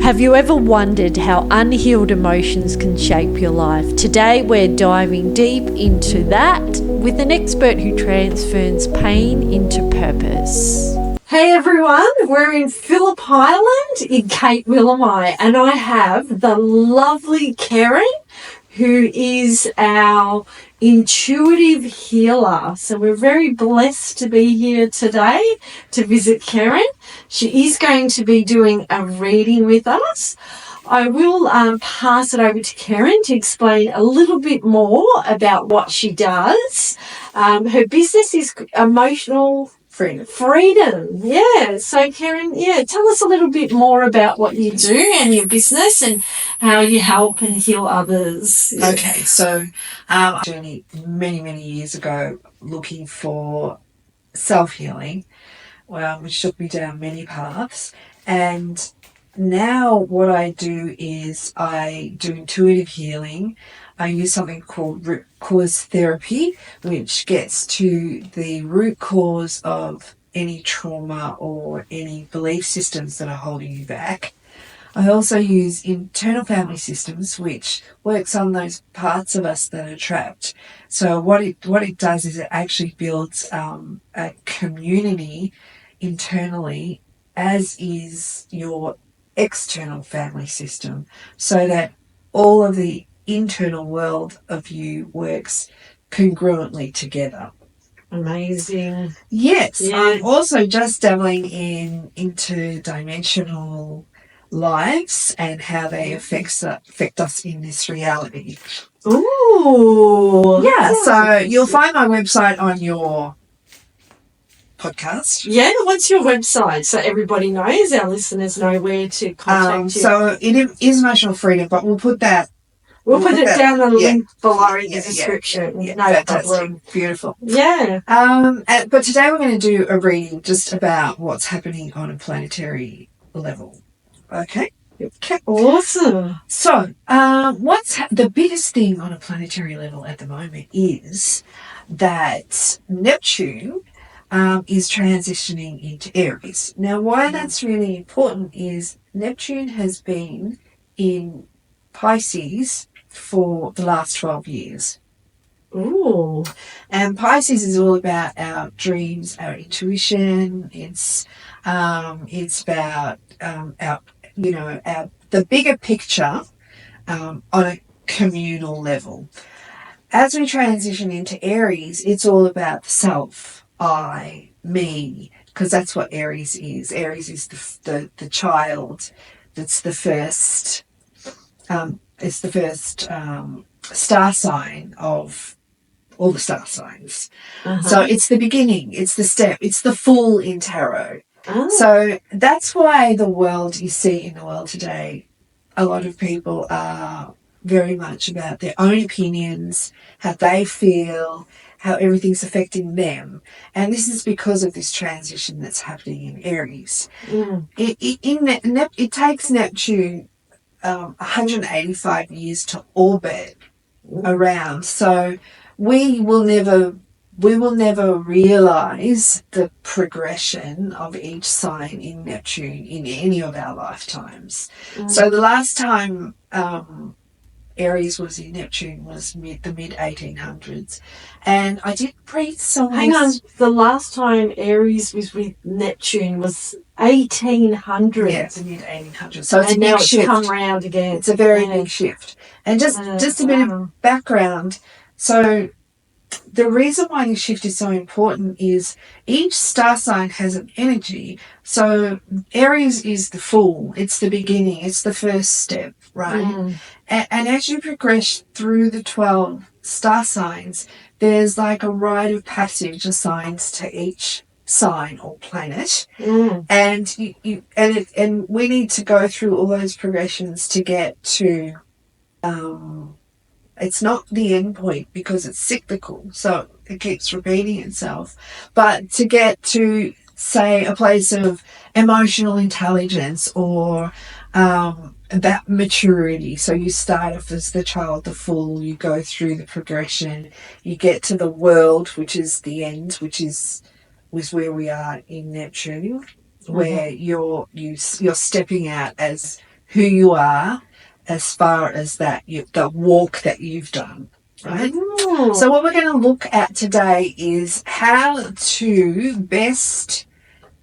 Have you ever wondered how unhealed emotions can shape your life? Today we're diving deep into that with an expert who transforms pain into purpose. Hey everyone, we're in Phillip Island in Cape Willamai, and I have the lovely Karen, who is our intuitive healer. So we're very blessed to be here today to visit Karen. She is going to be doing a reading with us. I will pass it over to Karen to explain a little bit more about what she does. Her business is emotional freedom. Yeah. So Karen, tell us a little bit more about what you do and your business and how you help and heal others. Yeah. Okay, so I journeyed many years ago looking for self-healing, which took me down many paths. And now what I do is I do intuitive healing. I use something called root cause therapy, which gets to the root cause of any trauma or any belief systems that are holding you back. I also use internal family systems, which works on those parts of us that are trapped. So what it does is it actually builds a community internally, as is your external family system, so that all of the internal world of you works congruently together. Amazing. Yes, Yeah. I'm also just dabbling in interdimensional lives and how they affect us in this reality. Ooh. Yeah, so you'll find my website on your podcast. Yeah, what's your website so everybody knows, our listeners know where to contact you? So it is Emotional Freedom, but we'll put that. We'll put it down the link below in the description. Yeah, no fantastic. problem. Beautiful. Yeah. But today we're going to do a reading just about what's happening on a planetary level. Okay. Awesome. So, what's the biggest thing on a planetary level at the moment is that Neptune is transitioning into Aries. Now, why that's really important is Neptune has been in Pisces for the last 12 years. Ooh. And Pisces is all about our dreams, our intuition. It's about the bigger picture on a communal level. As we transition into Aries, it's all about the self, I, me, because that's what Aries is. Aries is the child. That's the first. It's the first star sign of all the star signs. Uh-huh. So it's the beginning, it's the step, it's the full in tarot. Oh. So that's why you see in the world today, a lot of people are very much about their own opinions, how they feel, how everything's affecting them. And this is because of this transition that's happening in Aries. Mm. It takes Neptune 185 years to orbit around. So we will never realize the progression of each sign in Neptune in any of our lifetimes. Mm. So the last time Aries was in Neptune was the mid 1800s, and I did read somewhere. Hang on, the last time Aries was with Neptune was 1800s. Yeah, the mid 1800s. So it's and now it's come round again. It's a very big shift. And just a bit of background. So the reason why this shift is so important is each star sign has an energy. So Aries is the full, it's the beginning, it's the first step, right? Mm. And as you progress through the 12 star signs, there's like a rite of passage assigned to each sign or planet. Mm. And we need to go through all those progressions to get to it's not the end point because it's cyclical, so it keeps repeating itself. But to get to, say, a place of emotional intelligence or that maturity. So you start off as the child, the fool, you go through the progression, you get to the world, which is the end, which is where we are in Neptune, where you're stepping out as who you are as far as the walk that you've done, right? Ooh. So what we're going to look at today is how to best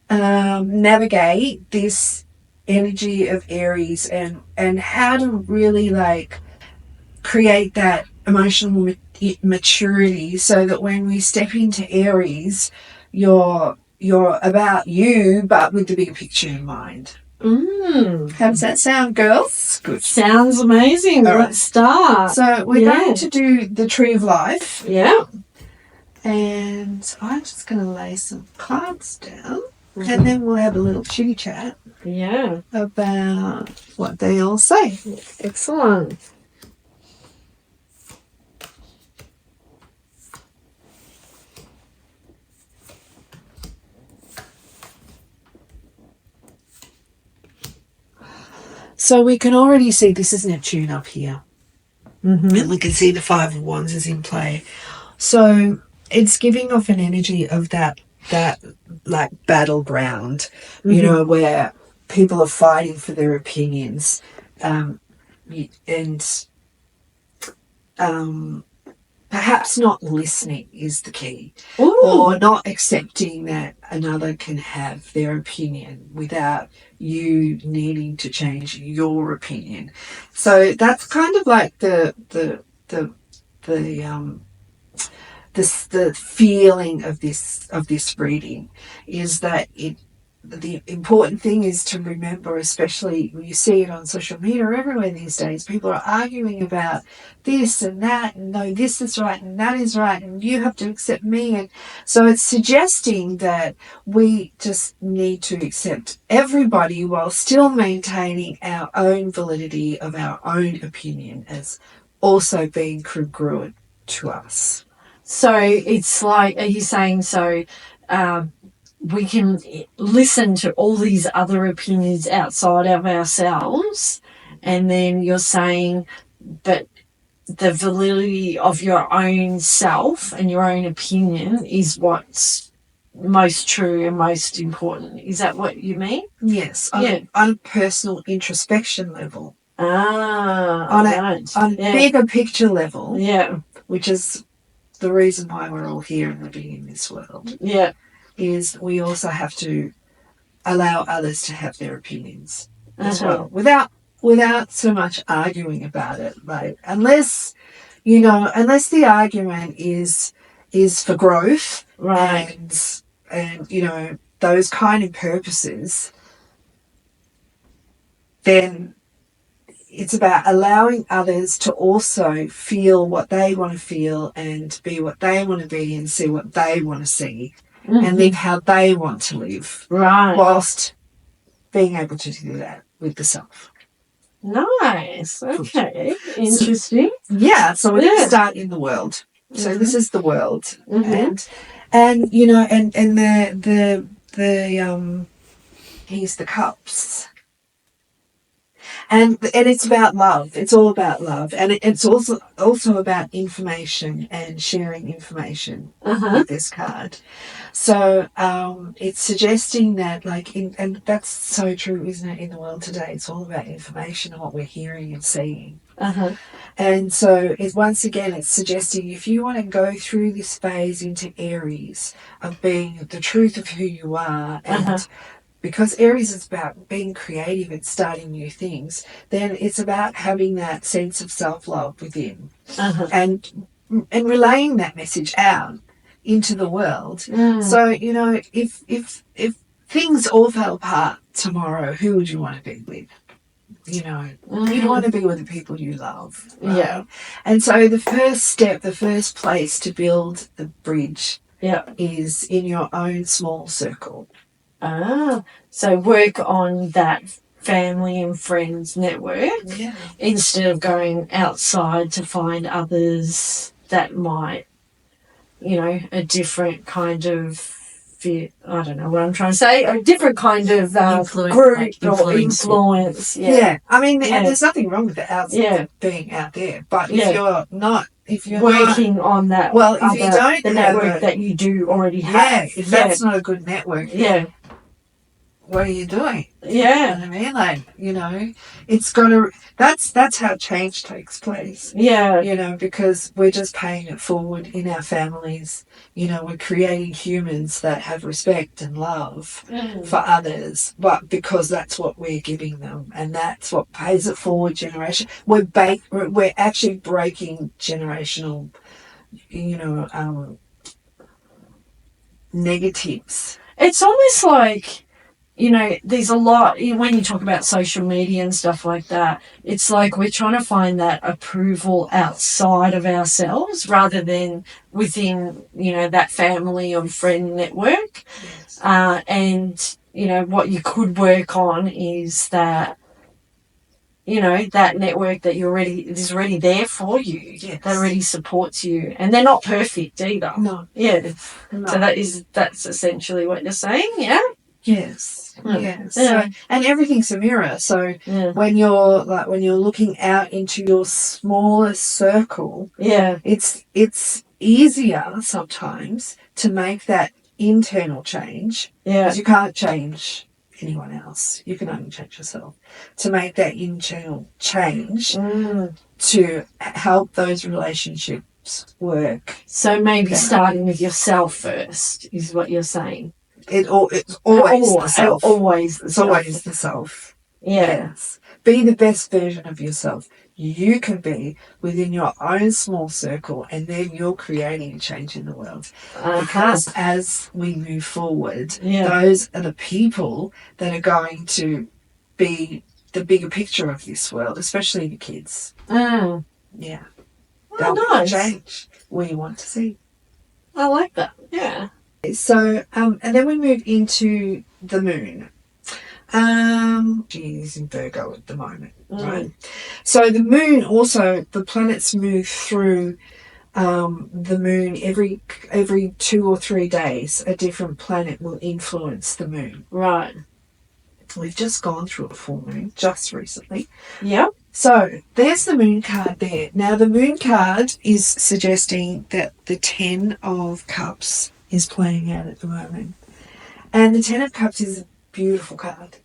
navigate this energy of Aries and how to really like create that emotional maturity so that when we step into Aries, you're about you, but with the bigger picture in mind. How does that sound, girls? Good. Sounds amazing. All right. Let's start. So we're going to do the Tree of Life. Yeah. And I'm just going to lay some cards down. And then we'll have a little chitty chat. Yeah. About what they all say. Excellent. So we can already see this is Neptune up here. Mm-hmm. And we can see the Five of Wands is in play. So it's giving off an energy of that like battleground, you know, where people are fighting for their opinions, and perhaps not listening is the key. Ooh. Or not accepting that another can have their opinion without you needing to change your opinion. So that's kind of like the feeling of this reading is that the important thing is to remember, especially when you see it on social media or everywhere these days, people are arguing about this and that, and no, this is right and that is right, and you have to accept me. And so it's suggesting that we just need to accept everybody while still maintaining our own validity of our own opinion as also being congruent to us. So it's like, are you saying we can listen to all these other opinions outside of ourselves, and then you're saying but the validity of your own self and your own opinion is what's most true and most important. Is that what you mean? Yes, on a personal introspection level. On a bigger picture level. Yeah. Which is the reason why we're all here and living in this world. Yeah. Is we also have to allow others to have their opinions as well, without so much arguing about it, right? Unless the argument is for growth, right, and those kind of purposes, then it's about allowing others to also feel what they want to feel and be what they want to be and see what they want to see and live how they want to live. Right. Whilst being able to do that with the self. Nice. Okay. Interesting. So we're going to start in the world. So this is the world. And here's the cups. And it's about love. It's all about love, and it's also about information and sharing information with this card. So it's suggesting that, and that's so true, isn't it? In the world today, it's all about information and what we're hearing and seeing. And so once again, it's suggesting if you want to go through this phase into Aries of being the truth of who you are and. Because Aries is about being creative and starting new things, then it's about having that sense of self-love within and relaying that message out into the world. So, if things all fell apart tomorrow, who would you want to be with? You'd want to be with the people you love. Right? Yeah. And so the first step, the first place to build the bridge is in your own small circle. So work on that family and friends network instead of going outside to find others that might, a different kind of, I don't know what I'm trying to say, a different kind of group or influence. Yeah. I mean, there's nothing wrong with it being out there, but if you're working on that, if you don't the network that you do already have, if that's not a good network, what are you doing? Yeah. You know what I mean? Like, you know, it's got to, that's how change takes place. Yeah. You know, because we're just paying it forward in our families. You know, we're creating humans that have respect and love for others, but because that's what we're giving them, and that's what pays it forward generation. We're actually breaking generational, you know, negatives. It's almost like, you know, there's a lot, when you talk about social media and stuff like that, it's like we're trying to find that approval outside of ourselves rather than within, you know, that family or friend network. Yes. And, you know, what you could work on is that, you know, that network that is already there for you, yes. that already supports you, and they're not perfect either. No. Yeah. No. So that's essentially what you're saying, yeah? Yes. Mm. Yes. Yeah. So, and everything's a mirror. So when you're looking out into your smallest circle, it's easier sometimes to make that internal change. Because you can't change anyone else. You can only change yourself. To make that internal change to help those relationships work. So maybe starting with yourself first is what you're saying. It's always the self. Always the it's self. always the self. Yeah. Yes. Be the best version of yourself you can be within your own small circle, and then you're creating a change in the world. Because as we move forward, those are the people that are going to be the bigger picture of this world, especially the kids. Yeah. They'll be the change we want to see. I like that. Yeah. So, and then we move into the moon. She's in Virgo at the moment, right? So the moon also, the planets move through the moon every 2 or 3 days. A different planet will influence the moon. Right. We've just gone through a full moon just recently. Yep. So there's the moon card there. Now the moon card is suggesting that the 10 of Cups is playing out at the moment. And the 10 of Cups is a beautiful card.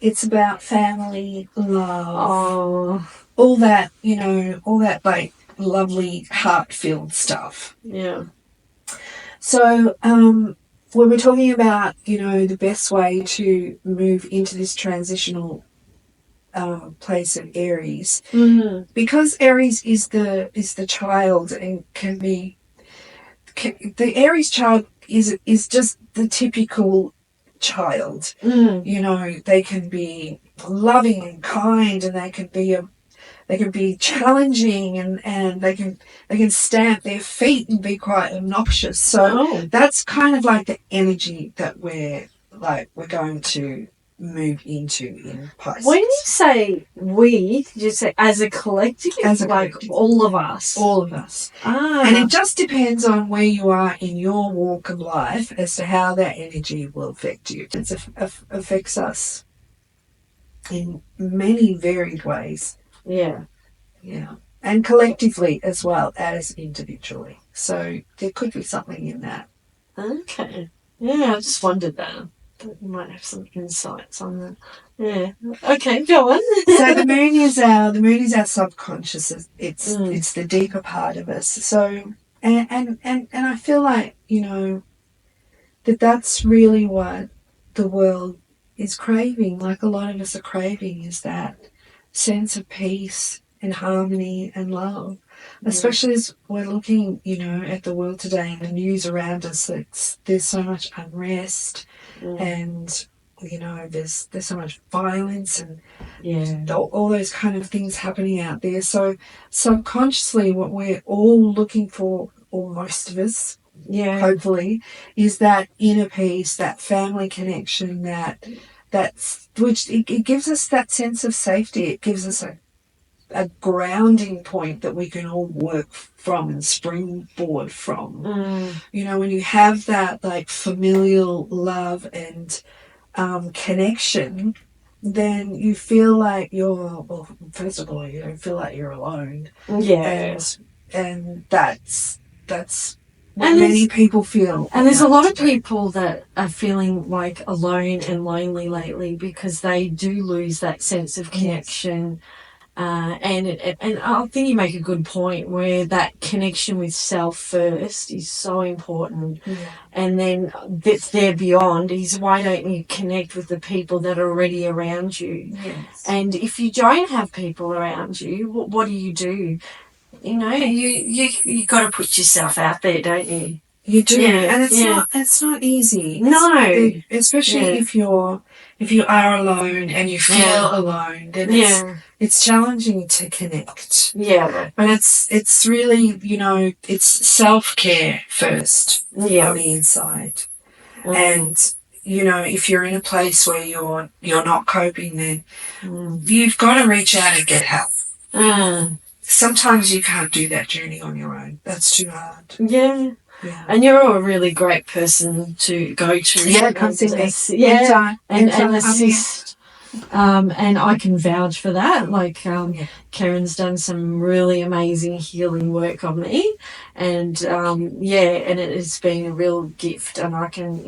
It's about family, love, all that, you know, all that like lovely heart-filled stuff. Yeah. So when we're talking about, you know, the best way to move into this transitional place of Aries, because Aries is the child and the Aries child is just the typical child. You know, they can be loving and kind, and they can be challenging, and they can stamp their feet and be quite obnoxious. So that's kind of like the energy that we're going to move into in Pisces. When you say we, did you say as a collective? As a collective. All of us. All of us. And it just depends on where you are in your walk of life as to how that energy will affect you. It affects us in many varied ways. Yeah. Yeah. And collectively as well as individually. So there could be something in that. Okay. Yeah, I just wondered that. You might have some insights on that. Yeah. Okay, go on. So the moon is our subconscious. It's the deeper part of us. So and I feel like, you know, that's really what the world is craving. Like a lot of us are craving is that sense of peace and harmony and love. Especially as we're looking, you know, at the world today and the news around us. There's so much unrest and, you know, there's so much violence and all those kind of things happening out there. So subconsciously what we're all looking for, or most of us, hopefully, is that inner peace, that family connection, which it gives us that sense of safety. It gives us a grounding point that we can all work from and springboard from. You know, when you have that like familial love and connection, then you feel like first of all, you don't feel like you're alone. Yeah. And that's what many people feel. And there's a lot of people that are feeling like alone and lonely lately because they do lose that sense of connection. Yes. And I think you make a good point where that connection with self first is so important. Yeah. And then that's there beyond is why don't you connect with the people that are already around you? Yes. And if you don't have people around you, what do? You know, you got to put yourself out there, don't you? You do, and it's not easy. Especially if you are alone and you feel alone, then it's challenging to connect. Yeah, but it's really, you know, it's self-care first on the inside, and you know, if you're in a place where you're not coping, then you've got to reach out and get help. Sometimes you can't do that journey on your own. That's too hard. Yeah. Yeah. And you're a really great person to go to. Yeah, come see me. And assist. And I can vouch for that. Like, Karen's done some really amazing healing work on me. And, and it has been a real gift. And I can,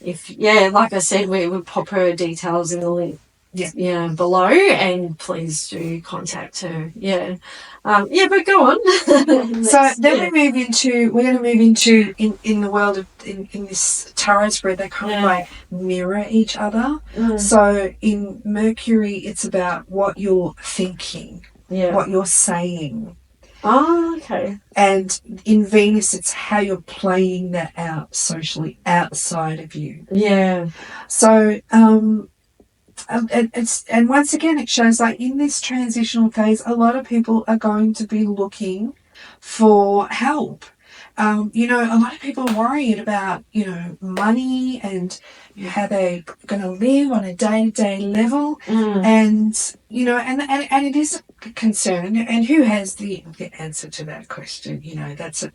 like I said, we would pop her details in the link. Yeah, below, and please do contact her. Yeah, but go on. So then we're going to move into in the world of in this tarot spread, they kind of like mirror each other. So in Mercury, it's about what you're thinking, what you're saying. Oh, okay. And in Venus, it's how you're playing that out socially outside of you. Yeah. So and once again, it shows like in this transitional phase, a lot of people are going to be looking for help. You know, a lot of people are worried about, you know, money and how they're going to live on a day-to-day level. And, you know, and it is a concern. And who has the answer to that question? You know, that's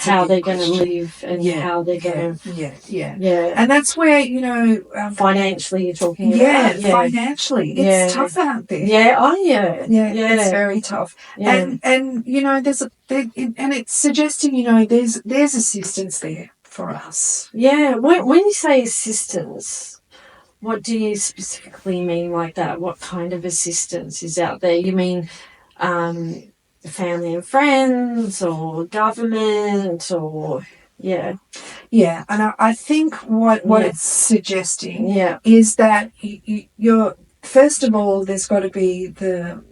how they're going to live and how they're going to... Yeah. And that's where, you know... financially you're talking about. Yeah, financially. It's tough out there. Yeah, Yeah, it's very tough. Yeah. And you know, and it's suggesting, you know, there's assistance there for us. Yeah. When you say assistance, what do you specifically mean like that? What kind of assistance is out there? You mean family and friends or government or... Yeah, and I think what it's suggesting is that you're first of all, there's got to be the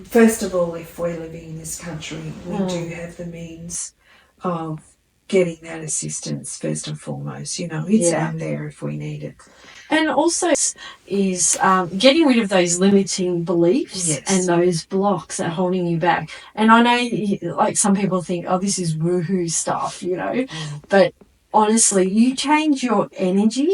first of all, if we're living in this country, we do have the means of getting that assistance first and foremost. You know, it's out there if we need it. And also is getting rid of those limiting beliefs and those blocks that are holding you back. And I know, like, some people think, oh, this is woohoo stuff, you know. But honestly, you change your energy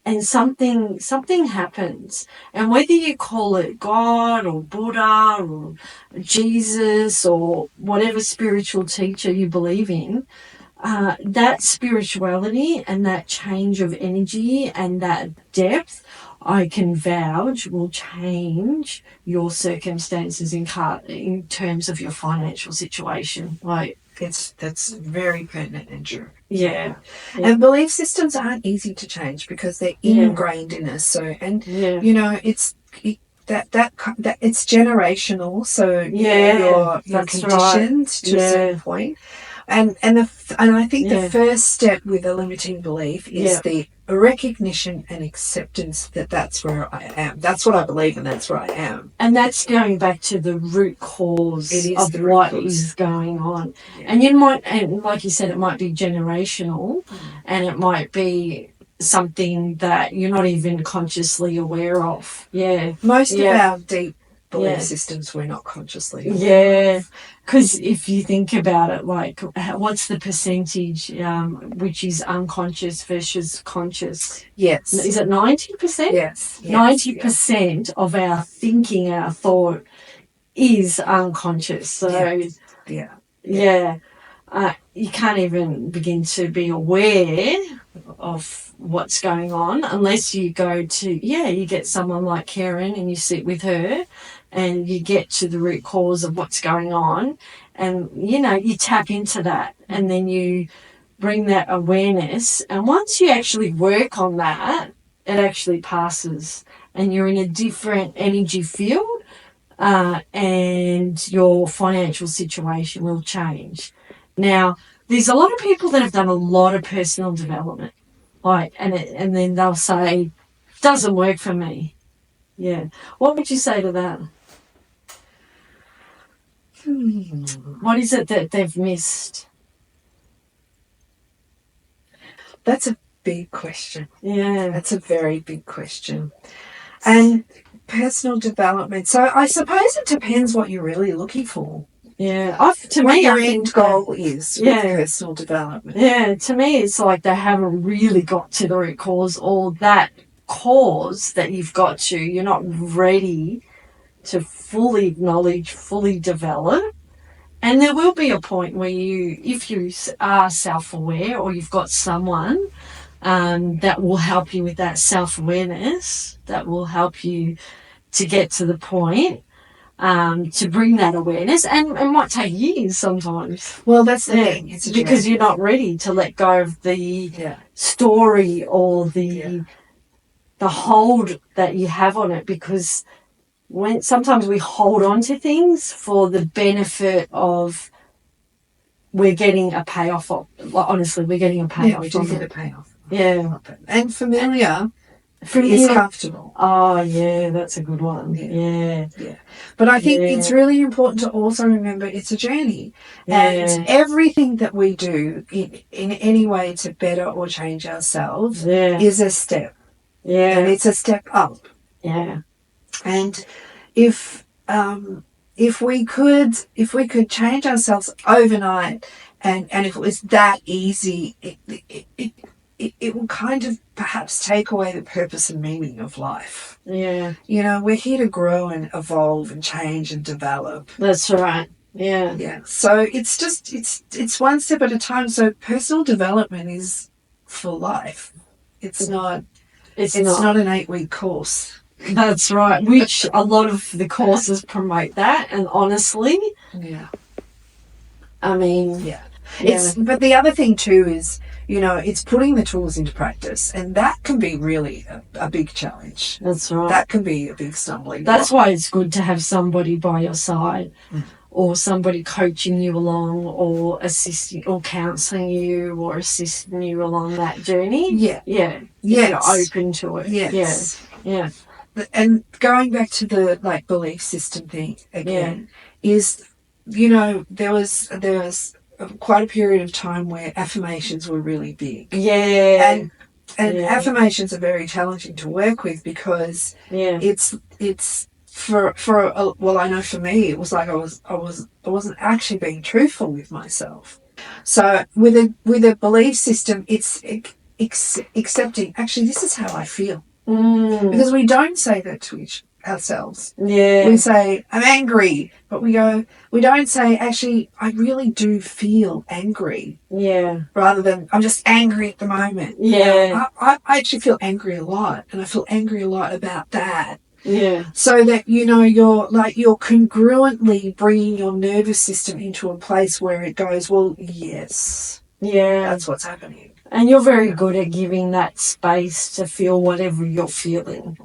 and something happens. And whether you call it God or Buddha or Jesus or whatever spiritual teacher you believe in, that spirituality and that change of energy and that depth, I can vouch, will change your circumstances in terms of your financial situation. Like, that's very pertinent and true. Yeah. And belief systems aren't easy to change because they're ingrained in us. So, and you know, it's generational. So you're conditioned to a certain point. And I think the first step with a limiting belief is the recognition and acceptance that that's where I am. That's what I believe, and that's where I am. And that's going back to the root cause of what is going on. Yeah. And like you said, it might be generational, and it might be something that you're not even consciously aware of. Yeah. Most of our deep belief systems we're not consciously aware of. Because if you think about it, like, what's the percentage which is unconscious versus conscious? Yes. Is it 90%? Yes. 90% of our thinking, our thought, is unconscious. So, you can't even begin to be aware of what's going on unless you go to, you get someone like Karen and you sit with her. and you get to the root cause of what's going on, and, you know, you tap into that, and then you bring that awareness, and once you actually work on that, it actually passes, and you're in a different energy field, and your financial situation will change. Now, there's a lot of people that have done a lot of personal development, like, and then they'll say, doesn't work for me. Yeah. What would you say to that? What is it that they've missed? That's a big question. Yeah. That's a very big question. And personal development. So I suppose it depends what you're really looking for. Yeah. What your end goal is with personal development. Yeah. To me, it's like they haven't really got to the root cause, or that cause that you've got to. You're not ready to fully acknowledge, fully develop. And there will be a point where you, if you are self-aware, or you've got someone that will help you with that self-awareness, that will help you to get to the point, to bring that awareness, and it might take years sometimes. Well, that's the thing. It's because you're not ready to let go of the story, or the hold that you have on it, because when sometimes we hold on to things for the benefit of we're getting a payoff. Like, honestly, we're getting a payoff. Yeah, we do get a payoff. Yeah. And familiar is comfortable. Oh, yeah, that's a good one. Yeah. But I think it's really important to also remember it's a journey. And everything that we do in any way to better or change ourselves is a step. Yeah. And it's a step up. Yeah. And if we could change ourselves overnight, and if it was that easy, it will kind of perhaps take away the purpose and meaning of life. Yeah. You know, we're here to grow and evolve and change and develop. That's right. Yeah. Yeah. So it's just it's one step at a time. So personal development is for life. It's not an 8-week course. That's right, which a lot of the courses promote that, and honestly, I mean, but the other thing too is, you know, it's putting the tools into practice, and that can be really a big challenge. That's right. That can be a big stumbling block. That's why it's good to have somebody by your side, or somebody coaching you along, or assisting, or counselling you, or assisting you along that journey. Yeah. If you're open to it. Yes. Yeah. And going back to the belief system thing again, is, you know, there was quite a period of time where affirmations were really big. Yeah. And affirmations are very challenging to work with, because it's well, I know for me it was like I wasn't actually being truthful with myself. So with a belief system, it's accepting, actually, this is how I feel. Because we don't say that to ourselves. Yeah. We say, I'm angry, but we don't say, actually, I really do feel angry. Yeah. Rather than, I'm just angry at the moment. Yeah. You know, I actually feel angry a lot, and I feel angry a lot about that. Yeah. So that, you know, you're congruently bringing your nervous system into a place where it goes, well, yes. Yeah. That's what's happening. And you're very good at giving that space to feel whatever you're feeling,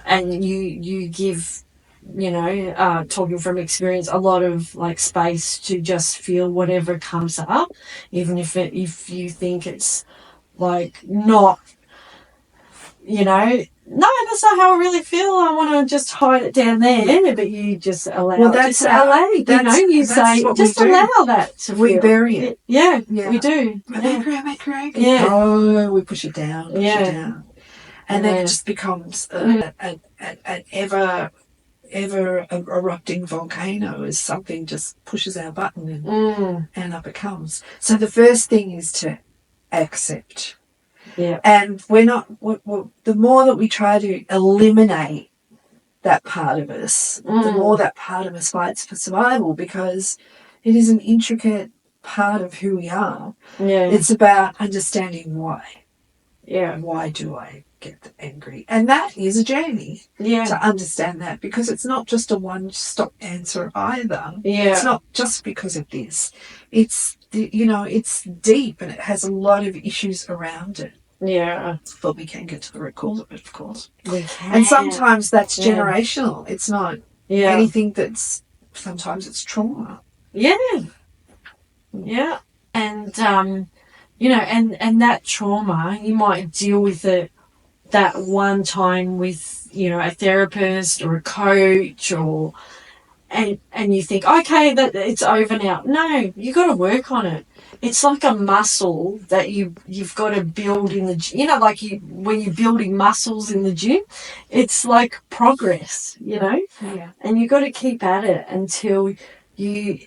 and you give, you know, talking from experience, a lot of space to just feel whatever comes up, even if you think it's not, you know, no, that's not how I really feel. I want to just hide it down there, but you just allow. Well, that's allow. You know, you say just allow that to we bury it. Yeah, we do. Yeah. Oh, we push it down. And then it just becomes an ever erupting volcano, as something just pushes our button and up it comes. So the first thing is to accept. Yeah. And the more that we try to eliminate that part of us, the more that part of us fights for survival, because it is an intricate part of who we are. Yeah. It's about understanding why. Yeah. Why do I get angry. And that is a journey Yeah. to understand that, because it's not just a one-stop answer either. Yeah. It's not just because of this. It's, it's deep and it has a lot of issues around it. Yeah. But we can get to the root cause of it, of course. We can. And sometimes that's generational. It's not anything that's, sometimes it's trauma. Yeah. Yeah. And, and that trauma, you might deal with it that one time with, a therapist or a coach, or and you think, okay, that it's over now. No, you got to work on it. It's like a muscle that you've got to build in the gym. Like when you're building muscles in the gym, it's like progress, Yeah. And you got to keep at it until you.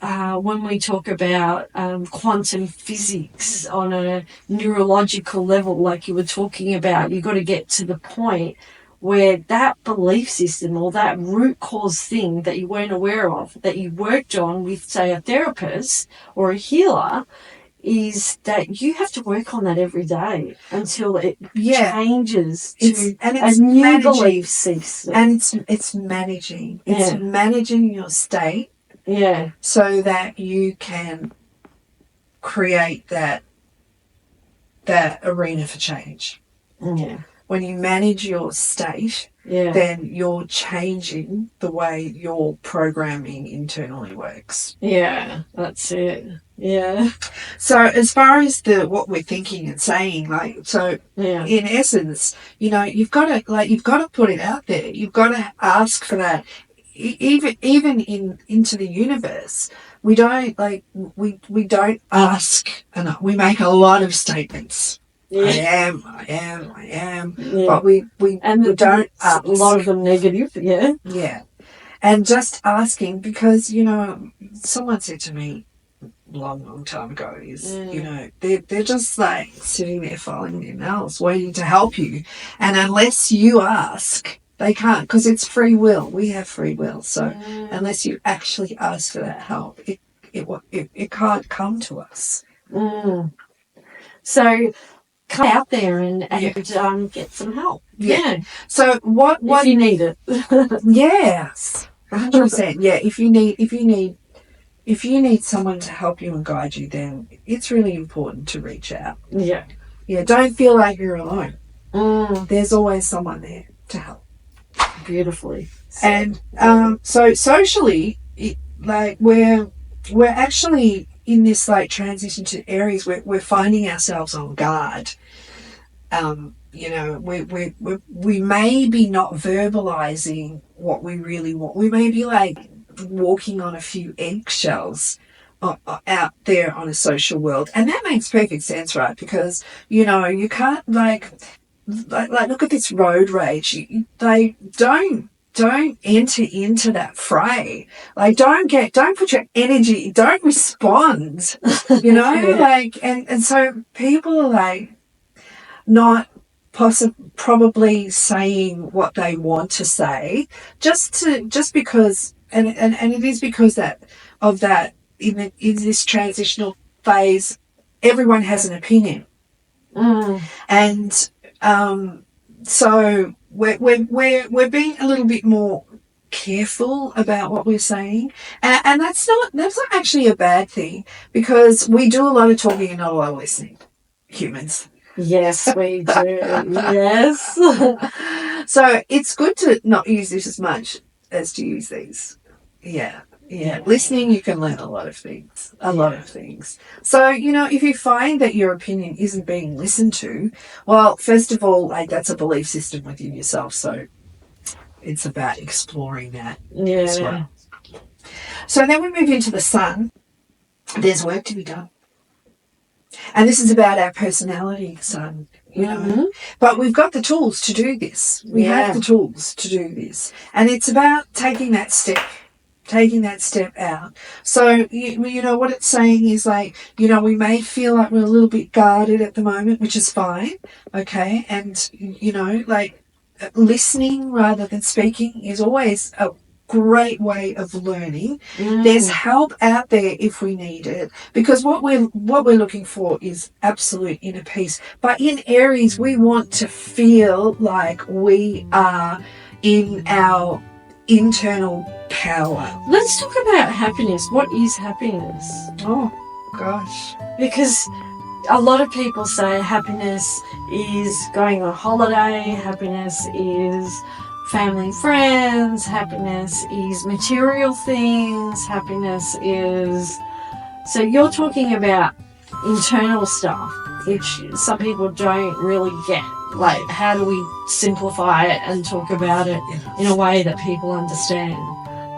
When we talk about quantum physics on a neurological level, like you were talking about, you've got to get to the point where that belief system or that root cause thing that you weren't aware of, that you worked on with, say, a therapist or a healer, is that you have to work on that every day until it changes to a new belief system. And it's managing. It's managing your state. Yeah. So that you can create that arena for change. Yeah. When you manage your state, then you're changing the way your programming internally works. Yeah, that's it. Yeah. So as far as what we're thinking and saying, in essence, you've got to put it out there. You've got to ask for that. Even into the universe, we don't we don't ask enough. We make a lot of statements. Yeah. I am. Yeah. But we don't ask. A lot of them negative. Yeah. Yeah. And just asking, because someone said to me long time ago is they're just like sitting there following their nails, waiting to help you, and unless you ask, they can't, because it's free will. We have free will. So unless you actually ask for that help, it can't come to us. So come out there and get some help. Yeah. So what if you need it. Yes. 100%. Yeah. If you need someone to help you and guide you, then it's really important to reach out. Yeah. Yeah. Don't feel like you're alone. There's always someone there to help. Beautifully. And so socially, we're actually in this transition to Aries. We're finding ourselves on guard. We may be not verbalizing what we really want. We may be walking on a few eggshells out there on a social world, and that makes perfect sense, right? Because you can't look at this road rage. They don't enter into that fray. Don't put your energy. Don't respond. And so people are not probably saying what they want to say just because, and it is because of that in this transitional phase, everyone has an opinion. And so we're being a little bit more careful about what we're saying, and that's not actually a bad thing, because we do a lot of talking and not a lot of listening, humans. Yes, we do. Yes. So it's good to not use this as much as to use these. Yeah. Listening, you can learn a lot of things. So, if you find that your opinion isn't being listened to, well, first of all, that's a belief system within yourself. So it's about exploring that as well. So then we move into the sun. There's work to be done. And this is about our personality, sun, But we've got the tools to do this. We have the tools to do this. And it's about taking that step out. So, what it's saying is we may feel like we're a little bit guarded at the moment, which is fine. Okay. And, listening rather than speaking is always great way of learning. There's help out there if we need it, because what we're looking for is absolute inner peace. But in Aries, we want to feel like we are in our internal power. Let's talk about happiness. What is happiness? Oh gosh. Because a lot of people say happiness is going on holiday, happiness is family and friends, happiness is material things, happiness is... So you're talking about internal stuff, which some people don't really get. Like, how do we simplify it and talk about it in a way that people understand?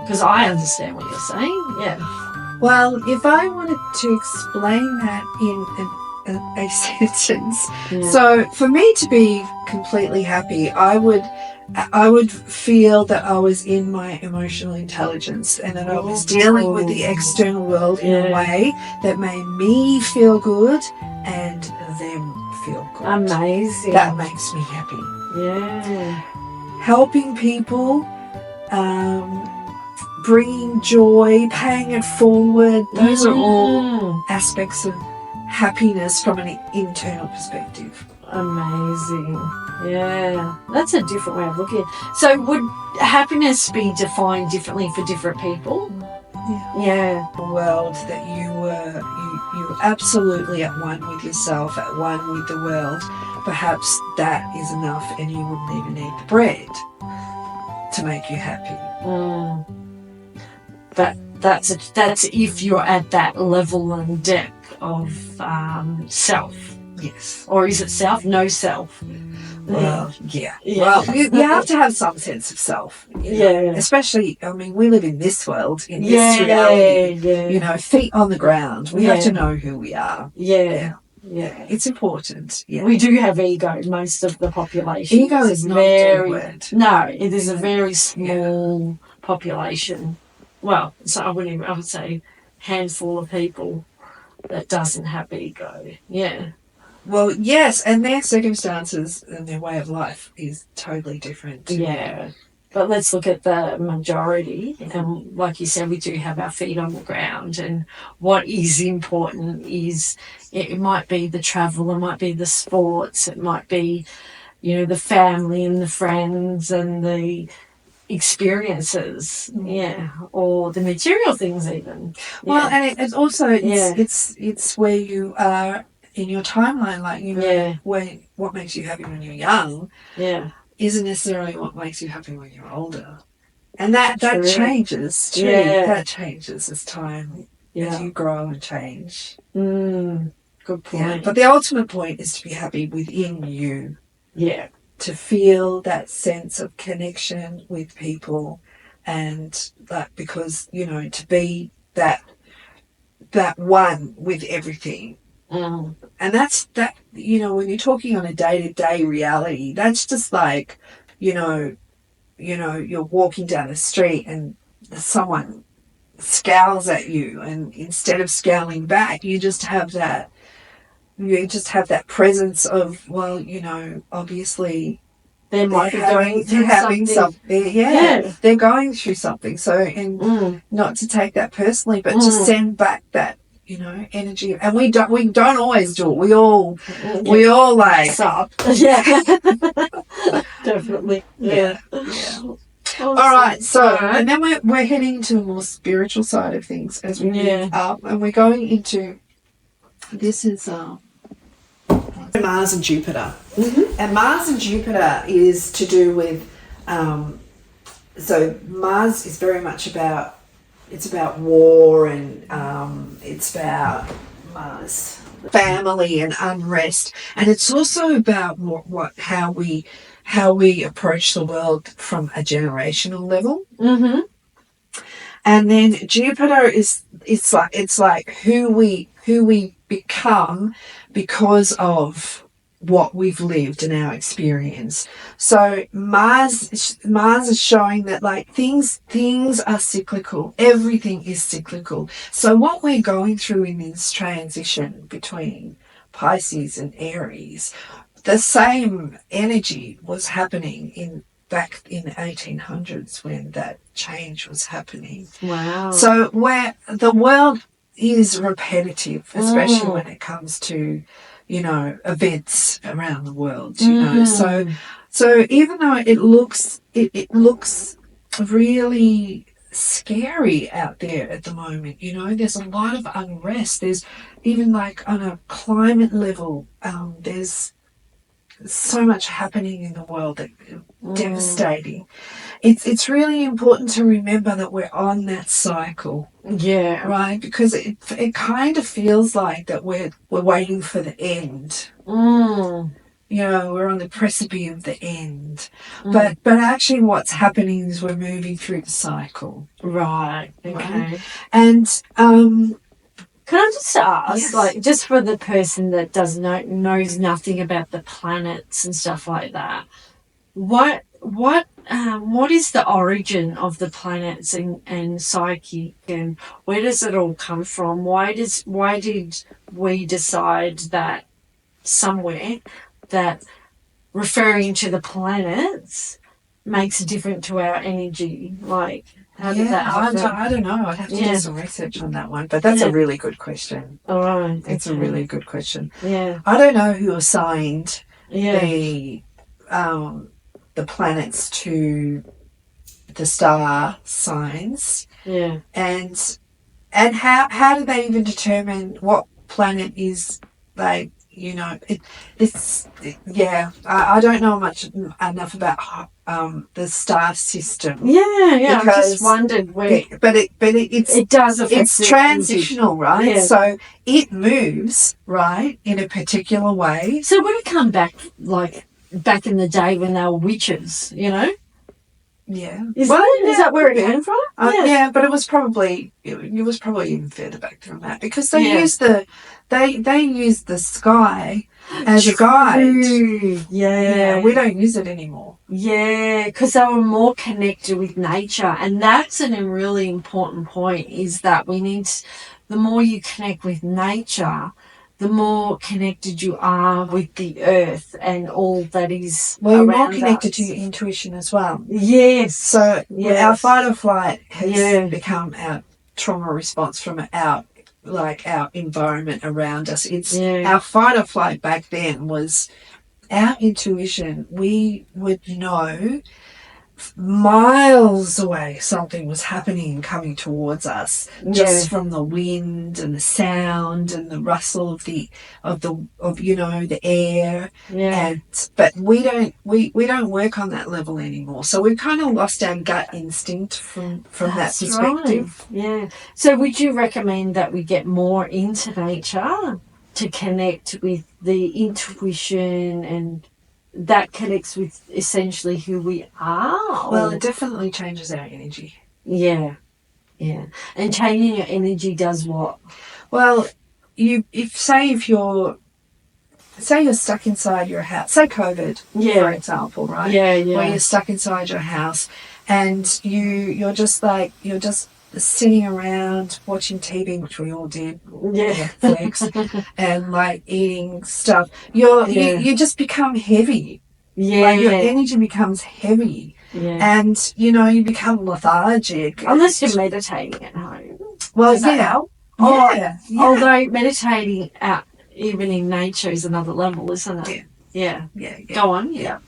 Because I understand what you're saying, yeah. Well, if I wanted to explain that in a sentence, so for me to be completely happy, I would feel that I was in my emotional intelligence and that I was dealing with the external world in a way that made me feel good and them feel good. Amazing. That makes me happy. Yeah. Helping people, bringing joy, paying it forward, those are all aspects of happiness from an internal perspective. Amazing. Yeah. That's a different way of looking at it. So would happiness be defined differently for different people? Yeah. A world that you were absolutely at one with yourself, at one with the world, perhaps that is enough and you wouldn't even need the bread to make you happy. That's if you're at that level and depth of self. Yes. Or is it self? No self. Well, yeah. Well, you have to have some sense of self. You know? Especially, I mean, we live in this world, in this reality. You know, feet on the ground. We have to know who we are. Yeah. It's important. Yeah. We do have ego, most of the population. Ego is not a good word. No, it is a very small population. Well, so I would say handful of people that doesn't have ego. Yeah. Well, yes, and their circumstances and their way of life is totally different. Yeah. But let's look at the majority. And like you said, we do have our feet on the ground. And what is important is it might be the travel, it might be the sports, it might be, you know, the family and the friends and the experiences, or the material things even. Well, and it's also it's where you are in your timeline, like, you know, what makes you happy when you're young isn't necessarily what makes you happy when you're older. And that changes too. That changes as time, as you grow and change. Good point. Yeah. But the ultimate point is to be happy within you. Yeah. To feel that sense of connection with people, and that, because, you know, to be that one with everything. And that's that, you know, when you're talking on a day-to-day reality, that's just like, you know, you're walking down the street and someone scowls at you, and instead of scowling back, you just have that presence of, well, you know, obviously they might be going through something. They're going through something. So, and not to take that personally, but to send back that, you know, energy. And we don't always do it. We all like up. Yeah. Definitely. Yeah. Awesome. All right. So, and then we're heading to the more spiritual side of things as we move up, and we're going into, this is Mars and Jupiter. And Mars and Jupiter is to do with, so Mars is very much about, it's about war, and it's about Mars, family and unrest, and it's also about how we approach the world from a generational level. And then Jupiter it's like who we become because of what we've lived in our experience. So Mars is showing that, like, things are cyclical. Everything is cyclical. So what we're going through in this transition between Pisces and Aries, the same energy was happening in back in the 1800s when that change was happening. Wow. So where the world is repetitive, especially when it comes to, events around the world, So even though it looks really scary out there at the moment, there's a lot of unrest. There's even like on a climate level, there's so much happening in the world that devastating. It's really important to remember that we're on that cycle. Yeah. Right, because it kind of feels like that we're waiting for the end. We're on the precipice of the end. But actually what's happening is we're moving through the cycle. Right. Okay. Right? And can I just ask, yes. like, just for the person that knows nothing about the planets and stuff like that, what is the origin of the planets and psyche, and where does it all come from? Why did we decide that somewhere that referring to the planets makes a difference to our energy? Like, how did that happen? I don't know. I'd have to do some research on that one. But that's a really good question. All right. It's a really good question. Yeah. I don't know who assigned the planets to the star signs. Yeah. And how do they even determine what planet is like? I don't know enough about the star system. Yeah. I just wondered where. It does affect. It's transitional, right? Yeah. So it moves right in a particular way. So would it come back like back in the day when they were witches? Yeah. Is that where it came from? Yeah, but it was probably even further back than that because they use they use the sky as a guide. Yeah, we don't use it anymore. Yeah, because they were more connected with nature, and that's a really important point. Is that the more you connect with nature, the more connected you are with the earth and all that is around you're more connected us. to your intuition as well. Yes. So our fight or flight has become our trauma response from our environment around us. It's our fight or flight back then was our intuition. We would know miles away something was happening and coming towards us just from the wind and the sound and the rustle of the air. But we don't work on that level anymore, so we've kind of lost our gut instinct from that perspective. So would you recommend that we get more into nature to connect with the intuition, and that connects with essentially who we are? Well, it definitely changes our energy. Yeah. And changing your energy does what? Well, if you're stuck inside your house, say COVID, for example, right? Yeah. Where you're stuck inside your house and you're just sitting around watching TV, which we all did, Netflix, and like eating stuff. You just become heavy. Like your energy becomes heavy. And you become lethargic. Unless you're meditating at home. Well, does that help? Although meditating out even in nature is another level, isn't it? Yeah. Go on. Yeah.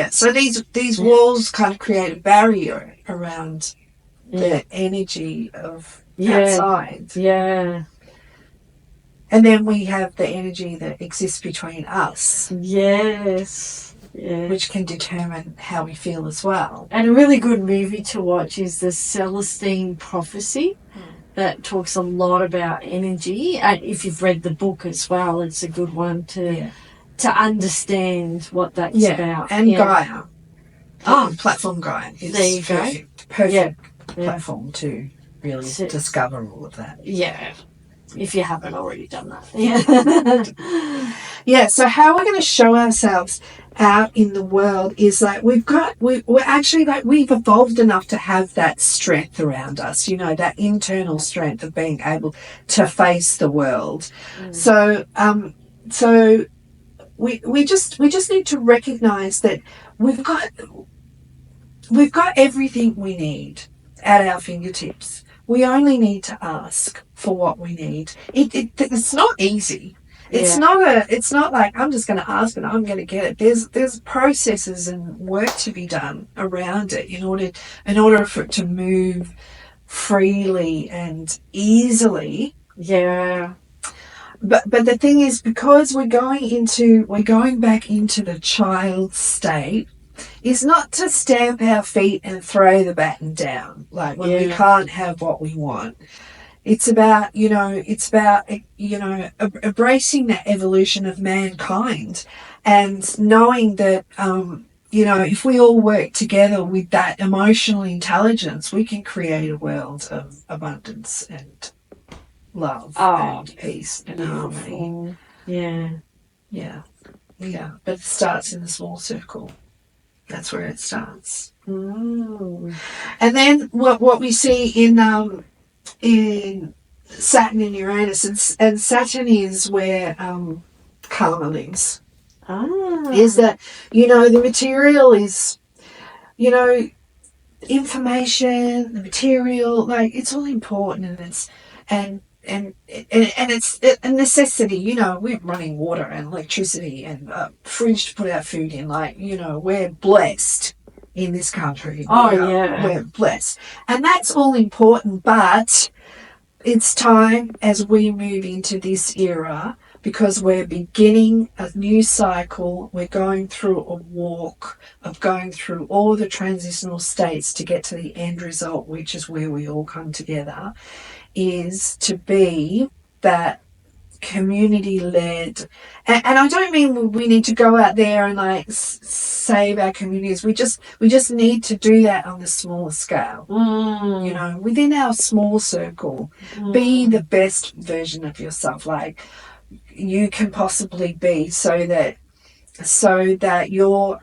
So these walls kind of create a barrier around the energy of outside. Yeah. And then we have the energy that exists between us. Yes. Yeah. Which can determine how we feel as well. And a really good movie to watch is the Celestine Prophecy. That talks a lot about energy. And if you've read the book as well, it's a good one to understand what that's about. And Gaia. Platform Gaia is perfect platform to really discover all of that. Yeah. If you haven't already done that. Yeah, so how we're going to show ourselves out in the world is that we're actually we've evolved enough to have that strength around us, that internal strength of being able to face the world. So we just need to recognize that we've got we've got everything we need at our fingertips. We only need to ask for what we need. It's not easy. It's not like I'm just going to ask and I'm going to get it. There's processes and work to be done around it in order for it to move freely and easily. Yeah. But the thing is, because we're going back into the child state, is not to stamp our feet and throw the baton down, like when we can't have what we want. It's about, embracing that evolution of mankind and knowing that, if we all work together with that emotional intelligence, we can create a world of abundance and love and peace and harmony. Yeah. Yeah. Yeah. But it starts in the small circle. That's where it starts. Mm. And then what we see in Saturn and Uranus, and Saturn is where karma lives. Is that, the material is, information, the material, like it's all important, and it's a necessity. We're running water and electricity and fridge to put our food in. We're blessed in this country. We're blessed, and that's all important. But it's time, as we move into this era, because we're beginning a new cycle. We're going through a walk of going through all the transitional states to get to the end result, which is where we all come together, is to be that community-led. And I don't mean we need to go out there and save our communities. We just need to do that on a smaller scale. Within our small circle, be the best version of yourself, like you can possibly be, so that you're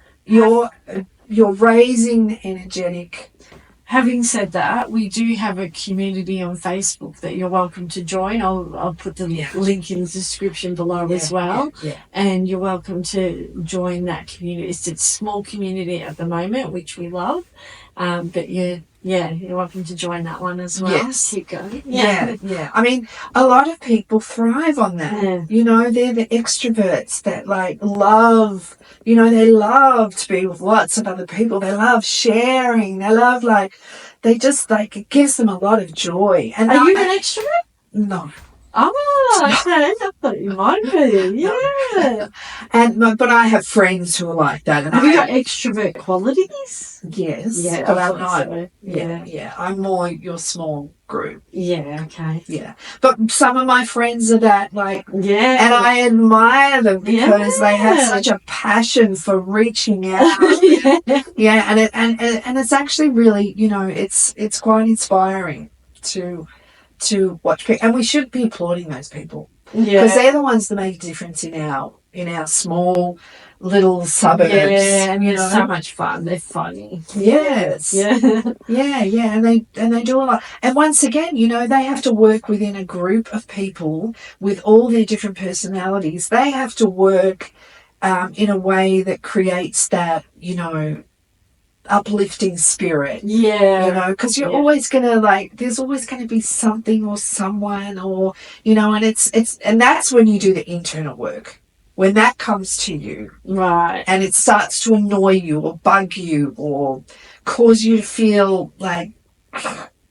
raising the energetic. Having said that, we do have a community on Facebook that you're welcome to join. I'll put the link in the description below as well. And you're welcome to join that community. It's a small community at the moment, which we love. But you're welcome to join that one as well. Yes. Keep going. Yeah. I mean, a lot of people thrive on that. They're the extroverts that love, they love to be with lots of other people. They love sharing. They love it gives them a lot of joy. And are you an extrovert? No. Oh, okay. I thought you might be. Yeah. But I have friends who are like that. And have you got extrovert qualities? Yes. Yeah, but I'm not. So. Yeah. I'm more your small group. Yeah, okay. Yeah. But some of my friends are that, and I admire them because they have such a passion for reaching out. And it's actually really, it's quite inspiring to watch people, and we should be applauding those people because they're the ones that make a difference in our small little suburbs. And they're so much fun. They're funny. Yes. And they do a lot. And once again, they have to work within a group of people with all their different personalities. They have to work in a way that creates that, uplifting spirit. Because you're always gonna there's always going to be something or someone, or and that's when you do the internal work, when that comes to you, right, and it starts to annoy you or bug you or cause you to feel like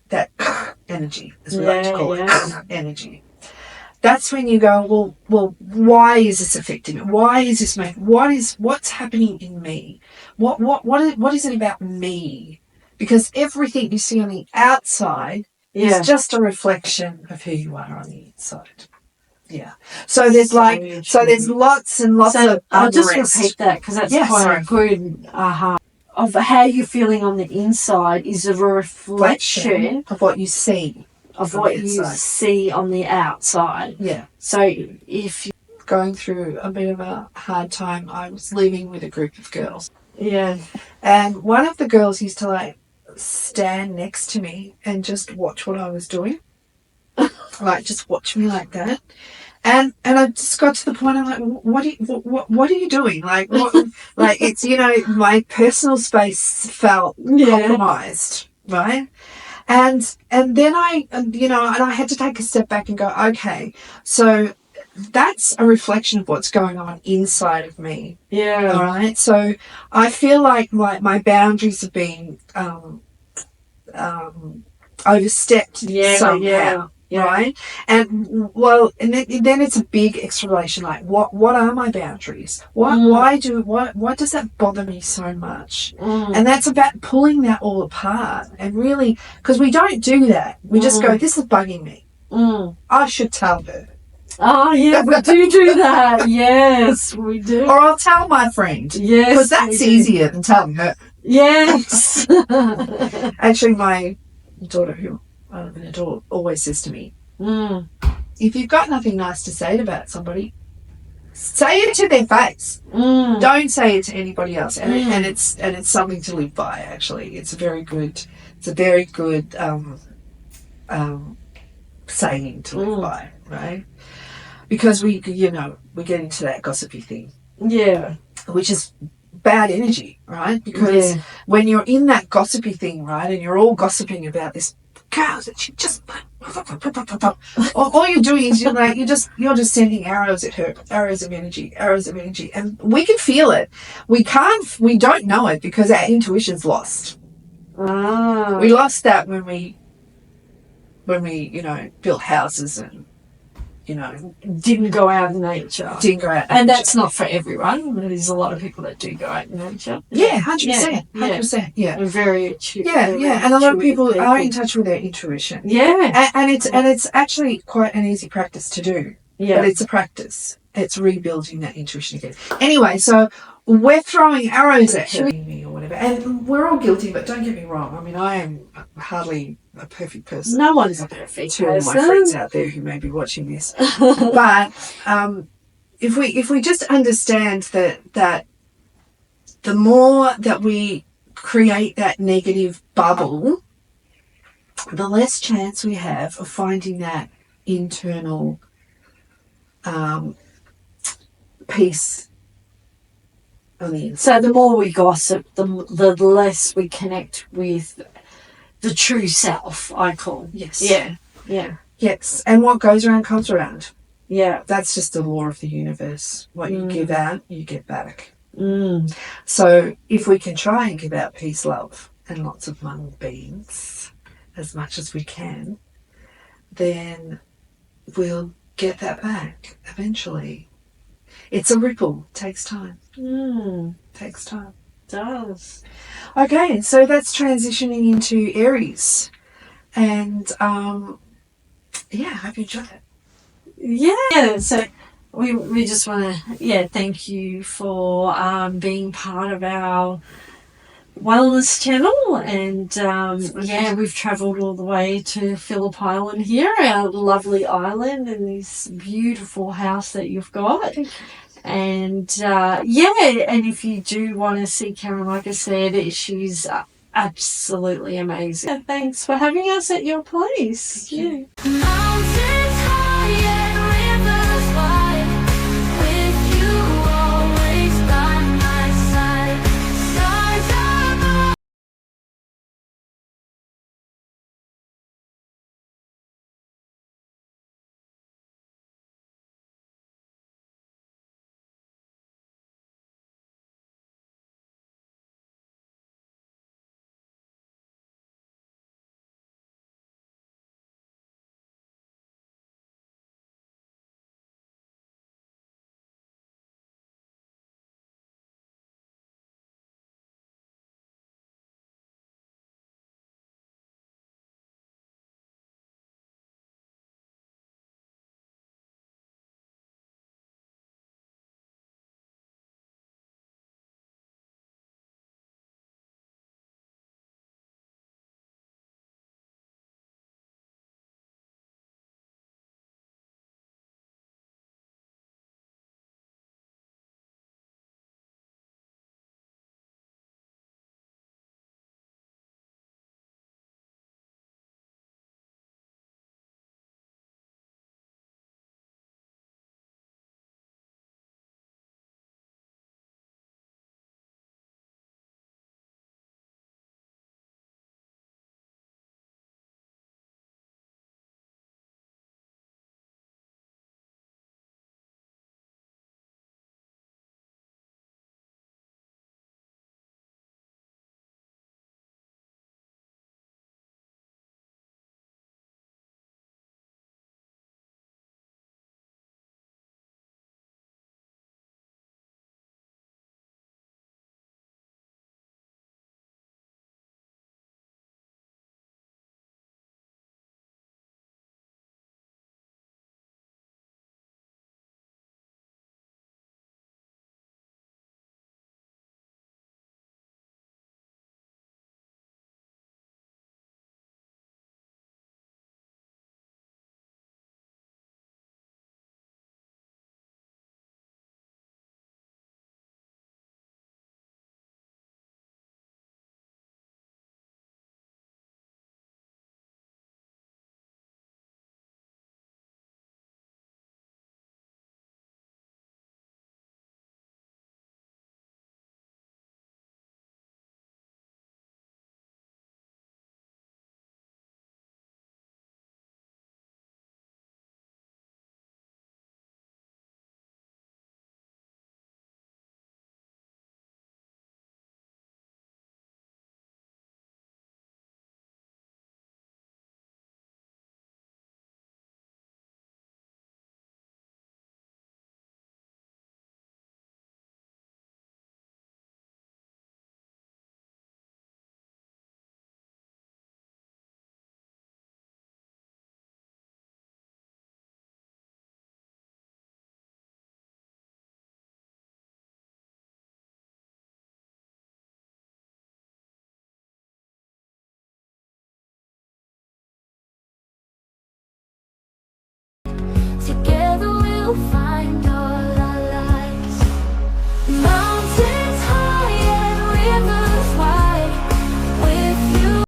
that energy, as we like to call it, energy. That's when you go, well, why is this affecting me? Why is this what's happening in me? What is it about me? Because everything you see on the outside is just a reflection of who you are on the inside. Yeah. So there's there's lots and lots of I'll just repeat that because that's quite a good of how you're feeling on the inside is a reflection of what you see. Of what you see on the outside. Yeah. So if you're going through a bit of a hard time, I was living with a group of girls. Yeah. And one of the girls used to stand next to me and just watch what I was doing. Just watch me like that. And I just got to the point. I'm like, what are you doing? Like, like it's my personal space felt compromised, right? And then and I had to take a step back and go, okay, so that's a reflection of what's going on inside of me. Yeah. All right. So I feel like my boundaries have been overstepped somehow. Yeah. Right. And then it's a big exploration. Like, what are my boundaries? Why does that bother me so much? And that's about pulling that all apart and really, because we don't do that. We just go, this is bugging me. I should tell her. Oh, yeah, we do that. Yes, we do. Or I'll tell my friend. Yes. Because that's easier than telling her. Yes. Actually, my daughter, who I'm an adult, always says to me, if you've got nothing nice to say about somebody, say it to their face. Don't say it to anybody else. And it's something to live by, actually. It's a very good saying to live by, right? Because we get into that gossipy thing. Yeah. Which is bad energy, right? Because when you're in that gossipy thing, right, and you're all gossiping about this girl that she just all you're doing is you're just sending arrows at her, arrows of energy, and we can feel it. We don't know it because our intuition's lost. We lost that when we built houses and didn't go out in nature. And that's not for everyone. There's a lot of people that do go out in nature. Yeah, 100%. 100%. Yeah. We're very attuned. Yeah. And a lot of people are in touch with their intuition. Yeah. And it's actually quite an easy practice to do. Yeah. But it's a practice. It's rebuilding that intuition again. Anyway, so we're throwing arrows at her or whatever. And we're all guilty, but don't get me wrong. I mean, I am hardly a perfect person. No one's a perfect person. To all my friends out there who may be watching this. But if we just understand that the more that we create that negative bubble, the less chance we have of finding that internal peace on the inside. So the more we gossip, the less we connect with the true self, I call. Yes. Yeah. Yes. And what goes around comes around. Yeah. That's just the law of the universe. What you give out, you get back. So if we can try and give out peace, love, and lots of mung beans as much as we can, then we'll get that back eventually. It's a ripple. It takes time. Takes time. It does. Okay, so that's transitioning into Aries. And I hope you enjoyed it. Yeah, so we just want to thank you for being part of our wellness channel, and we've travelled all the way to Phillip Island here, our lovely island, and this beautiful house that you've got. And and if you do want to see Karen, like I said, she's absolutely amazing. Thanks for having us at your place. Yeah.